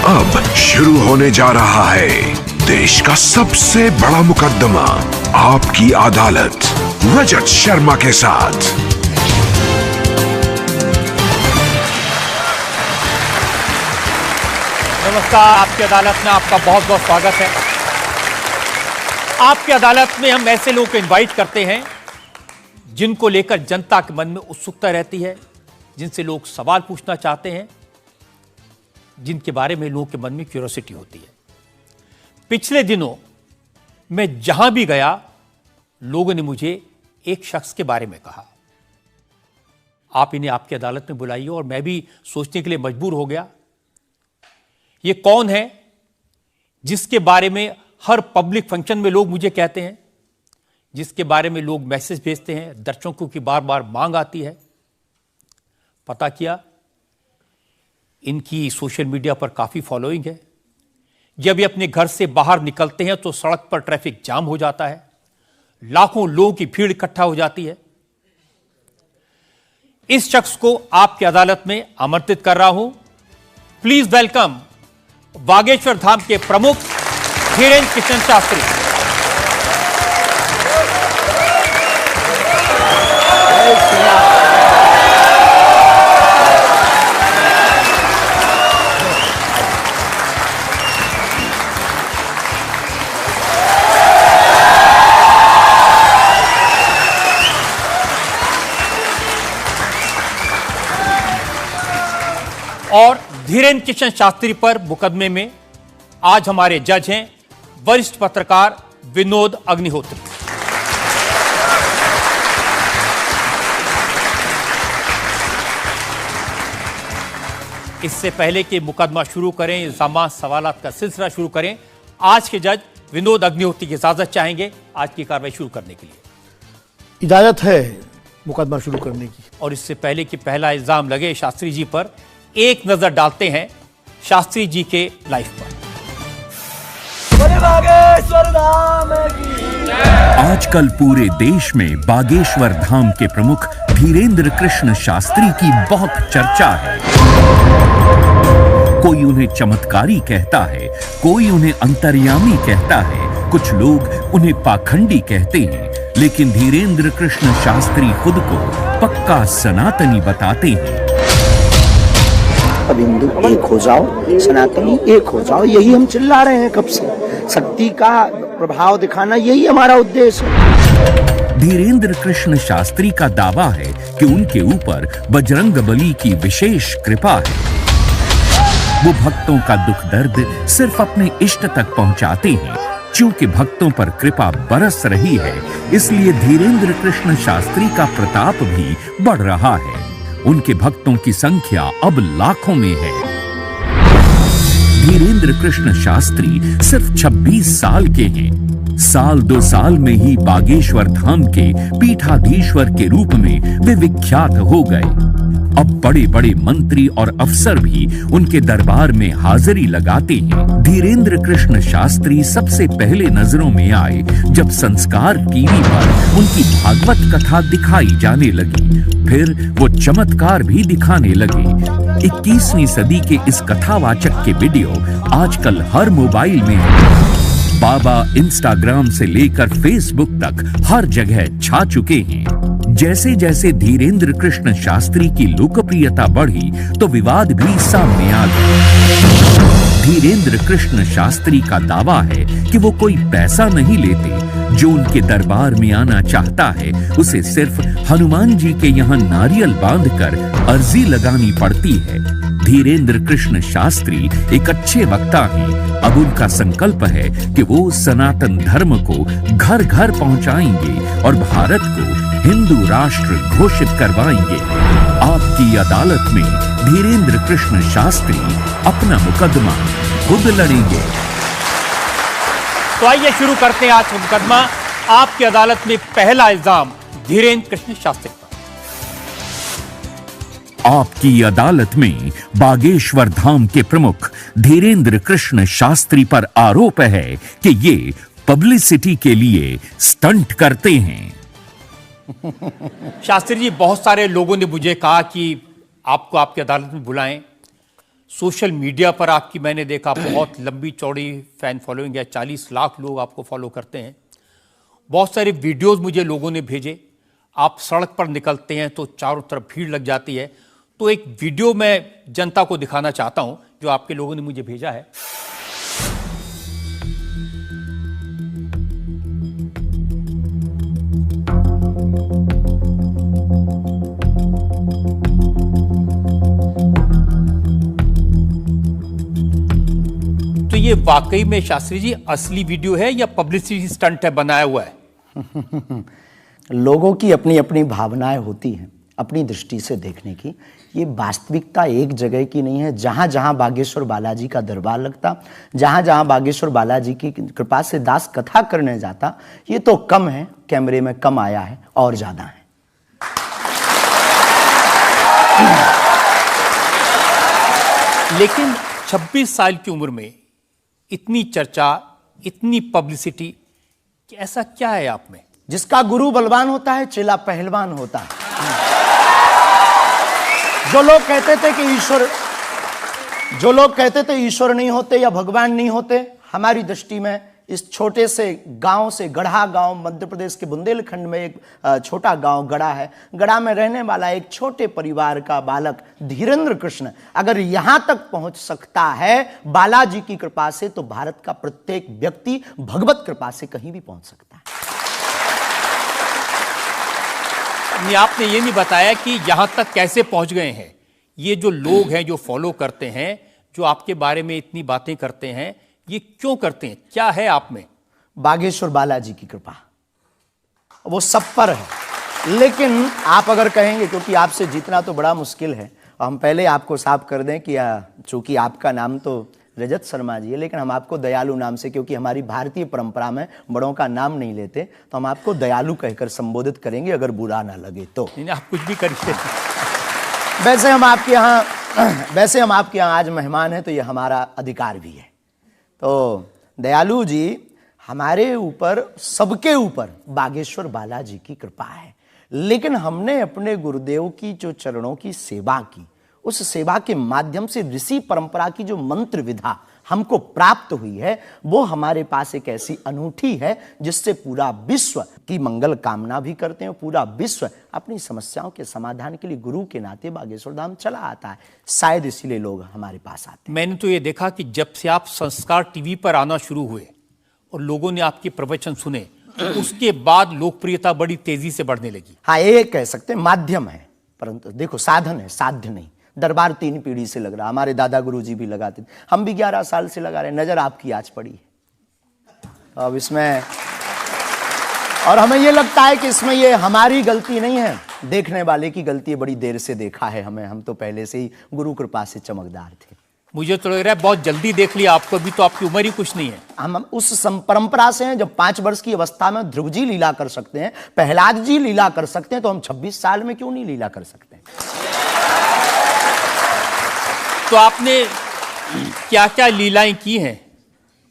अब शुरू होने जा रहा है देश का सबसे बड़ा मुकदमा, आपकी अदालत, रजत शर्मा के साथ। नमस्कार, आपकी अदालत में आपका बहुत बहुत स्वागत है। आपकी अदालत में हम ऐसे लोगों को इनवाइट करते हैं जिनको लेकर जनता के मन में उत्सुकता रहती है, जिनसे लोग सवाल पूछना चाहते हैं, जिनके बारे में लोगों के मन में क्यूरियोसिटी होती है। पिछले दिनों मैं जहां भी गया, लोगों ने मुझे एक शख्स के बारे में कहा, आप इन्हें आपकी अदालत में बुलाइए, और मैं भी सोचने के लिए मजबूर हो गया, ये कौन है जिसके बारे में हर पब्लिक फंक्शन में लोग मुझे कहते हैं, जिसके बारे में लोग मैसेज भेजते हैं, दर्शकों की बार बार मांग आती है। पता किया, इनकी सोशल मीडिया पर काफी फॉलोइंग है। जब ये अपने घर से बाहर निकलते हैं तो सड़क पर ट्रैफिक जाम हो जाता है, लाखों लोगों की भीड़ इकट्ठा हो जाती है। इस शख्स को आपकी अदालत में आमंत्रित कर रहा हूं। प्लीज वेलकम बागेश्वर धाम के प्रमुख धीरेन्द्र कृष्ण शास्त्री। और धीरेन्द्र कृष्ण शास्त्री पर मुकदमे में आज हमारे जज हैं वरिष्ठ पत्रकार विनोद अग्निहोत्री। इससे पहले कि मुकदमा शुरू करें, इल्जामात सवालात का सिलसिला शुरू करें, आज के जज विनोद अग्निहोत्री की इजाजत चाहेंगे आज की कार्रवाई शुरू करने के लिए। इजाजत है मुकदमा शुरू करने की। और इससे पहले कि पहला इल्जाम लगे शास्त्री जी पर, एक नजर डालते हैं शास्त्री जी के लाइफ पर। आजकल पूरे देश में बागेश्वर धाम के प्रमुख धीरेन्द्र कृष्ण शास्त्री की बहुत चर्चा है। कोई उन्हें चमत्कारी कहता है, कोई उन्हें अंतर्यामी कहता है, कुछ लोग उन्हें पाखंडी कहते हैं, लेकिन धीरेन्द्र कृष्ण शास्त्री खुद को पक्का सनातनी बताते हैं। अब हिंदू एक हो जाओ, सनातनी एक हो जाओ, यही हम चिल्ला रहे हैं कब से। शक्ति का प्रभाव दिखाना यही हमारा उद्देश्य है। धीरेन्द्र कृष्ण शास्त्री का दावा है कि उनके ऊपर बजरंगबली की विशेष कृपा है। वो भक्तों का दुख दर्द सिर्फ अपने इष्ट तक पहुंचाते हैं। चूंकि भक्तों पर कृपा बरस रही है, इसलिए धीरेन्द्र कृष्ण शास्त्री का प्रताप भी बढ़ रहा है। उनके भक्तों की संख्या अब लाखों में है। धीरेन्द्र कृष्ण शास्त्री सिर्फ 26 साल के हैं। साल 2 साल में ही बागेश्वर धाम के पीठाधीश्वर के रूप में वे विख्यात हो गए। अब बड़े बड़े मंत्री और अफसर भी उनके दरबार में हाजिरी लगाते हैं। धीरेन्द्र कृष्ण शास्त्री सबसे पहले नजरों में आए जब संस्कार टीवी पर उनकी भागवत कथा दिखाई जाने लगी। फिर वो चमत्कार भी दिखाने लगे। 21वीं सदी के इस कथावाचक के वीडियो आजकल हर मोबाइल में है। बाबा इंस्टाग्राम से लेकर फेसबुक तक हर जगह छा चुके हैं। जैसे जैसे धीरेन्द्र कृष्ण शास्त्री की लोकप्रियता बढ़ी तो विवाद भी सामने आ गए। धीरेन्द्र कृष्ण शास्त्री का दावा है कि वो कोई पैसा नहीं लेते। जो उनके दरबार में आना चाहता है उसे सिर्फ हनुमान जी के यहाँ नारियल बांधकर अर्जी लगानी पड़ती है। धीरेन्द्र कृष्ण शास्त्री एक अच्छे वक्ता हैं। अब उनका संकल्प है कि वो सनातन धर्म को घर घर पहुंचाएंगे और भारत को हिंदू राष्ट्र घोषित करवाएंगे। आपकी अदालत में धीरेन्द्र कृष्ण शास्त्री अपना मुकदमा खुद लड़ेंगे। तो आइए शुरू करते हैं आज का मुकदमा। आपकी अदालत में पहला इल्जाम धीरेन्द्र कृष्ण शास्त्री पर। आपकी अदालत में बागेश्वर धाम के प्रमुख धीरेन्द्र कृष्ण शास्त्री पर आरोप है कि ये पब्लिसिटी के लिए स्टंट करते हैं। शास्त्री जी, बहुत सारे लोगों ने मुझे कहा कि आपको आपकी अदालत में बुलाएं, सोशल मीडिया पर आपकी मैंने देखा बहुत लंबी चौड़ी फैन फॉलोइंग है, 40 लाख लोग आपको फॉलो करते हैं। बहुत सारे वीडियोस मुझे लोगों ने भेजे। आप सड़क पर निकलते हैं तो चारों तरफ भीड़ लग जाती है। तो एक वीडियो मैं जनता को दिखाना चाहता हूं जो आपके लोगों ने मुझे भेजा है। तो ये वाकई में शास्त्री जी असली वीडियो है या पब्लिसिटी स्टंट है, बनाया हुआ है? लोगों की अपनी अपनी भावनाएं होती हैं, अपनी दृष्टि से देखने की। ये वास्तविकता एक जगह की नहीं है। जहां जहां बागेश्वर बालाजी का दरबार लगता, जहां जहां बागेश्वर बालाजी की कृपा से दास कथा करने जाता, ये तो कम है, कैमरे में कम आया है, और ज्यादा है। लेकिन 26 साल की उम्र में इतनी चर्चा, इतनी पब्लिसिटी, ऐसा क्या है आप में? जिसका गुरु बलवान होता है, चेला पहलवान होता है। जो लोग कहते थे ईश्वर नहीं होते या भगवान नहीं होते, हमारी दृष्टि में इस छोटे से गांव से, गढ़ा गांव, मध्य प्रदेश के बुंदेलखंड में एक छोटा गांव गढ़ा है। गढ़ा में रहने वाला एक छोटे परिवार का बालक धीरेन्द्र कृष्ण अगर यहां तक पहुंच सकता है बालाजी की कृपा से, तो भारत का प्रत्येक व्यक्ति भगवत कृपा से कहीं भी पहुंच सकता है। आपने ये नहीं बताया कि यहां तक कैसे पहुंच गए हैं। ये जो लोग हैं, जो फॉलो करते हैं, जो आपके बारे में इतनी बातें करते हैं, ये क्यों करते हैं? क्या है आप में? बागेश्वर बालाजी की कृपा, वो सब पर है। लेकिन आप अगर कहेंगे, क्योंकि आपसे जीतना तो बड़ा मुश्किल है, हम पहले आपको साफ कर दें कि चूंकि आपका नाम तो रजत शर्मा जी है, लेकिन हम आपको दयालु नाम से, क्योंकि हमारी भारतीय परंपरा में बड़ों का नाम नहीं लेते, तो हम आपको दयालु कहकर संबोधित करेंगे, अगर बुरा ना लगे तो। आप कुछ भी करिए। वैसे हम आपके यहाँ आज मेहमान हैं, तो ये हमारा अधिकार भी है। तो दयालु जी, हमारे ऊपर, सबके ऊपर बागेश्वर बालाजी की कृपा है। लेकिन हमने अपने गुरुदेव की जो चरणों की सेवा की, उस सेवा के माध्यम से ऋषि परंपरा की जो मंत्र विधा हमको प्राप्त हुई है, वो हमारे पास एक ऐसी अनूठी है जिससे पूरा विश्व की मंगल कामना भी करते हैं। पूरा विश्व अपनी समस्याओं के समाधान के लिए गुरु के नाते बागेश्वर धाम चला आता है। शायद इसीलिए लोग हमारे पास आते हैं। मैंने तो ये देखा कि जब से आप संस्कार टीवी पर आना शुरू हुए और लोगों ने आपके प्रवचन सुने, उसके बाद लोकप्रियता बड़ी तेजी से बढ़ने लगी। हाँ, ये कह सकते हैं माध्यम है, परंतु देखो साधन है, साध्य नहीं। दरबार 3 पीढ़ी से लग रहा, हमारे दादा गुरु जी भी लगाते थे, हम भी 11 साल से लगा रहे। नजर आपकी आज पड़ी है अब इसमें, और हमें ये लगता है कि इसमें ये हमारी गलती नहीं है, देखने वाले की गलती है। बड़ी देर से देखा है हमें, हम तो पहले से ही गुरु कृपा से चमकदार थे। मुझे तो लग रहा है बहुत जल्दी देख लिया आपको, भी तो आपकी उम्र ही कुछ नहीं है। हम उस परंपरा से हैं, जब 5 वर्ष की अवस्था में ध्रुव जी लीला कर सकते हैं, प्रहलाद जी लीला कर सकते हैं, तो हम 26 साल में क्यों नहीं लीला कर सकते? तो आपने क्या क्या लीलाएं की हैं?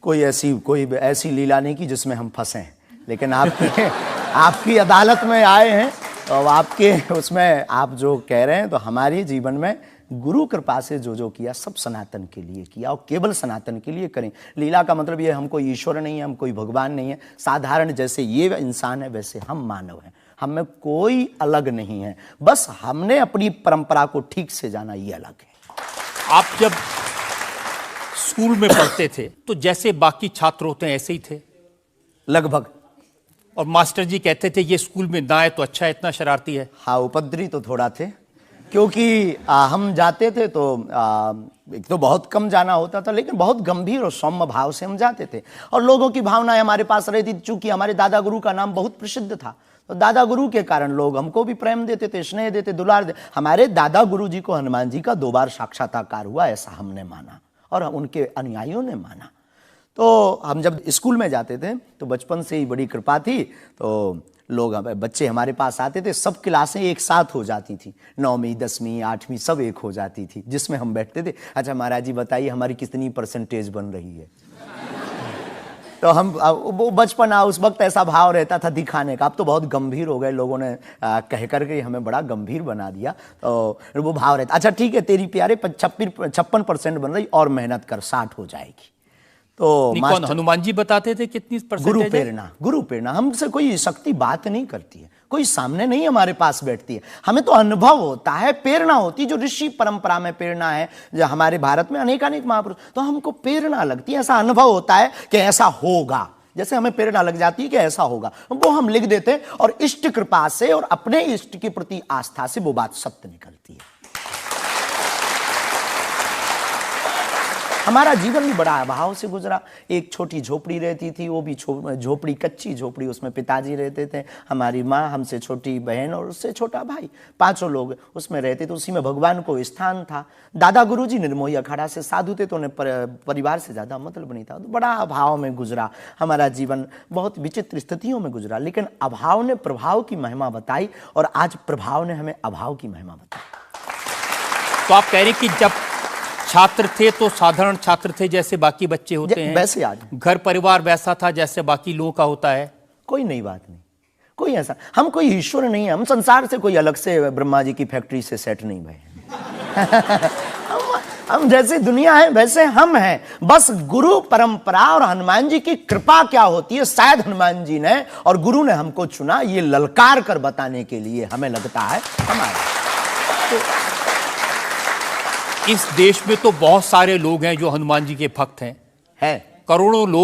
कोई ऐसी लीला नहीं की जिसमें हम फंसे हैं, लेकिन आपकी अदालत में आए हैं, और आपके उसमें आप जो कह रहे हैं, तो हमारे जीवन में गुरु कृपा से जो किया, सब सनातन के लिए किया, और केवल सनातन के लिए करें। लीला का मतलब ये, हम कोई ईश्वर नहीं है, हम कोई भगवान नहीं है। साधारण जैसे ये इंसान है, वैसे हम मानव हैं। हम में कोई अलग नहीं है, बस हमने अपनी परंपरा को ठीक से जाना, ये अलग है। आप जब स्कूल में पढ़ते थे तो जैसे बाकी छात्र होते हैं ऐसे ही थे लगभग, और मास्टर जी कहते थे ये स्कूल में ना आए तो अच्छा है, इतना शरारती है? हाँ, उपद्रवी तो थोड़ा थे, क्योंकि हम जाते थे तो एक तो बहुत कम जाना होता था, लेकिन बहुत गंभीर और सौम्य भाव से हम जाते थे, और लोगों की भावनाएं हमारे पास रहती थी। चूंकि हमारे दादा गुरु का नाम बहुत प्रसिद्ध था, तो दादा गुरु के कारण लोग हमको भी प्रेम देते थे, स्नेह देते, दुलार देते। हमारे दादा गुरु जी को हनुमान जी का 2 बार साक्षात्कार हुआ, ऐसा हमने माना, और उनके अनुयायियों ने माना। तो हम जब स्कूल में जाते थे, तो बचपन से ही बड़ी कृपा थी, तो लोग, बच्चे हमारे पास आते थे, सब क्लासें एक साथ हो जाती थी, 9वीं 10वीं 8वीं सब एक हो जाती थी, जिसमें हम बैठते थे। अच्छा महाराज जी बताइए हमारी कितनी परसेंटेज बन रही है? तो हम वो बचपना उस वक्त ऐसा भाव रहता था दिखाने का। अब तो बहुत गंभीर हो गए, लोगों ने कह करके हमें बड़ा गंभीर बना दिया। तो वो भाव रहता, अच्छा ठीक है तेरी प्यारे 56% बन रही, और मेहनत कर 60 हो जाएगी। तो कौन हनुमान जी बताते थे कितनी परसेंटेज? गुरु प्रेरणा हमसे कोई शक्ति बात नहीं करती है, कोई सामने नहीं हमारे पास बैठती है, हमें तो अनुभव होता है, प्रेरणा होती है। जो ऋषि परंपरा में प्रेरणा है, जो हमारे भारत में अनेकानेक महापुरुष, तो हमको प्रेरणा लगती है, ऐसा अनुभव होता है कि ऐसा होगा। जैसे हमें प्रेरणा लग जाती है कि ऐसा होगा, वो हम लिख देते हैं, और इष्ट कृपा से और अपने इष्ट के प्रति आस्था से वो बात सत्य निकलती है। हमारा जीवन भी बड़ा अभाव से गुजरा। एक छोटी झोपड़ी रहती थी, वो भी झोपड़ी कच्ची झोपड़ी, उसमें पिताजी रहते थे, हमारी माँ, हमसे छोटी बहन और उससे छोटा भाई, 5 लोग उसमें रहते थे। उसी में भगवान को स्थान था। दादा गुरुजी निर्मोही अखाड़ा से साधु थे, तो उन्हें परिवार से ज़्यादा मतलब नहीं था। तो बड़ा अभाव में गुजरा हमारा जीवन, बहुत विचित्र स्थितियों में गुजरा। लेकिन अभाव ने प्रभाव की महिमा बताई, और आज प्रभाव ने हमें अभाव की महिमा बताई। तो आप कह रहे हैं कि जब छात्र थे तो साधारण छात्र थे, जैसे बाकी बच्चे होते हैं, वैसे आज घर परिवार वैसा था जैसे बाकी लोगों का होता है। कोई नई बात नहीं, कोई ऐसा, हम कोई ईश्वर नहीं है, हम संसार से कोई अलग से ब्रह्मा जी की फैक्ट्री से सेट नहीं भये। हम जैसे दुनिया है वैसे हम हैं। बस गुरु परंपरा और हनुमान जी की कृपा क्या होती है, शायद हनुमान जी ने और गुरु ने हमको चुना, ये ललकार कर बताने के लिए, हमें लगता है हमारा। तो इस देश में तो बहुत सारे लोग हैं जो हनुमान जी के भक्त हैं, है करोड़ों लोग